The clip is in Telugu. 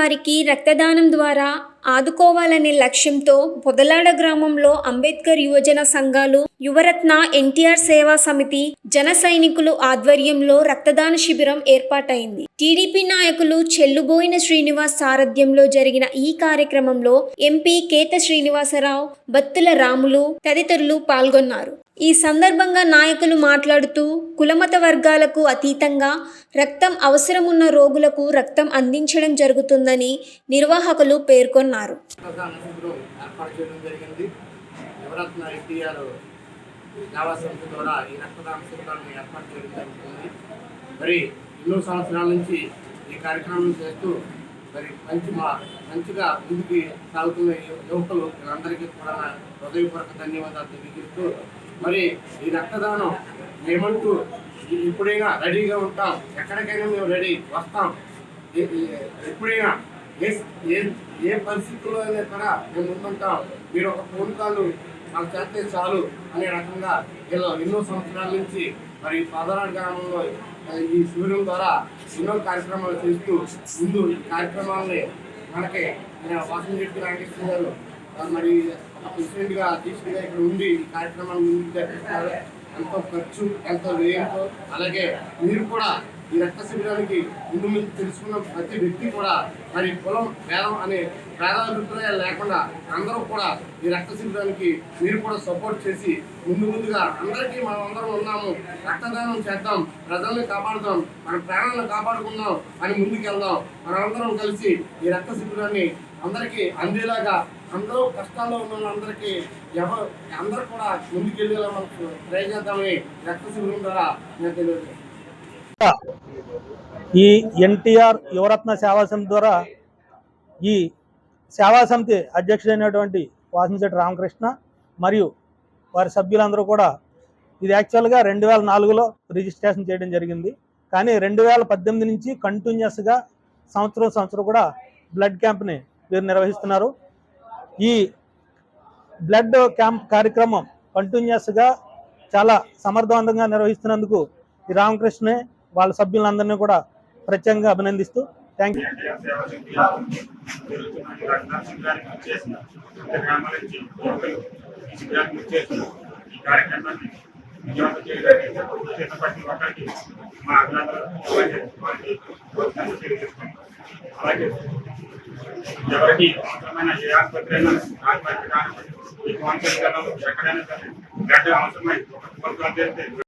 వారికి రక్తదానం ద్వారా ఆదుకోవాలనే లక్ష్యంతో పొదలాడ గ్రామంలో అంబేద్కర్ యువజన సంఘాలు, యువరత్న, ఎన్టీఆర్ సేవా సమితి, జన సైనికులు ఆధ్వర్యంలో రక్తదాన శిబిరం ఏర్పాటైంది. టీడీపీ నాయకులు చెల్లుబోయిన శ్రీనివాస్ సారథ్యంలో జరిగిన ఈ కార్యక్రమంలో ఎంపీ కేత శ్రీనివాసరావు, బత్తుల రాములు తదితరులు పాల్గొన్నారు. ఈ సందర్భంగా నాయకులు మాట్లాడుతూ కులమత వర్గాలకు అతీతంగా రక్తం అవసరమున్న రోగులకు రక్తం అందించడం జరుగుతుందని నిర్వాహకులు పేర్కొన్నారు. ఎన్నో సంవత్సరాల నుంచి ఈ కార్యక్రమం చేస్తూ మంచిగా ముందుకు సాగుతున్న యువకులు వీళ్ళందరికీ కూడా హృదయపూర్వక ధన్యవాదాలు తెలియజేస్తూ ఈ రక్తదానం మేమంటూ ఎప్పుడైనా రెడీగా ఉంటాం, ఎక్కడికైనా మేము రెడీ వస్తాం, ఎప్పుడైనా ఏ పరిస్థితుల్లో అయినా కూడా మేము ముందుంటాం, మీరు ఒక ఫోన్ కాల్ మాకు చేస్తే చాలు అనే రకంగా ఎన్నో సంవత్సరాల నుంచి పొదలాడ గ్రామంలో ఈ శిబిరం ద్వారా ఎన్నో కార్యక్రమాలు చేస్తూ ముందు ఈ కార్యక్రమాలని మనకి వాసంశెట్టి రామకృష్ణ గారు ప్రెసిడెంట్గా అధ్యక్షుడిగా ఇక్కడ ఉండి ఈ కార్యక్రమాన్ని ముందుకు జరిపిస్తున్నారు. ఎంతో ఖర్చు, ఎంతో వ్యయంతో, అలాగే మీరు కూడా ఈ రక్త శిబిరానికి ముందు తెలుసుకున్న ప్రతి వ్యక్తి కూడా కులం భేదం అనే భేదాభిప్రాయాలు లేకుండా అందరూ కూడా ఈ రక్త శిబిరానికి మీరు కూడా సపోర్ట్ చేసి ముందుగా అందరికీ మనం అందరం ఉన్నాము, రక్తదానం చేద్దాం, ప్రజల్ని కాపాడుదాం, మన ప్రాణాలను కాపాడుకుందాం అని ముందుకెళ్దాం. మనందరం కలిసి ఈ రక్త శిబిరాన్ని అందరికీ అందేలాగా, అందరూ కష్టాల్లో ఉన్న వాళ్ళందరికీ అందరూ కూడా ముందుకెళ్ళేలా మనకు ట్రై చేద్దామని రక్త శిబిరం ద్వారా నేను తెలియజేస్తాను. ఈ ఎన్టీఆర్ యువరత్న సేవా సమితి ద్వారా ఈ సేవా సమితి అధ్యక్షుడైనటువంటి వాసంశెట్టి రామకృష్ణ మరియు వారి సభ్యులందరూ కూడా ఇది యాక్చువల్గా 2004లో రిజిస్ట్రేషన్ చేయడం జరిగింది. కానీ 2018 నుంచి కంటిన్యూస్గా సంవత్సరం కూడా బ్లడ్ క్యాంప్ని వీరు నిర్వహిస్తున్నారు. ఈ బ్లడ్ క్యాంప్ కార్యక్రమం కంటిన్యూస్గా చాలా సమర్థవంతంగా నిర్వహిస్తున్నందుకు ఈ రామకృష్ణే వాళ్ళ సభ్యులందరినీ కూడా ప్రత్యేకంగా అభినందిస్తూ థ్యాంక్ యూ. ఎవరికి అవసరమైన ఏ ఆసుపత్రి అయినా ఎక్కడైనా సరే బ్లడ్ అవసరమై చేస్తే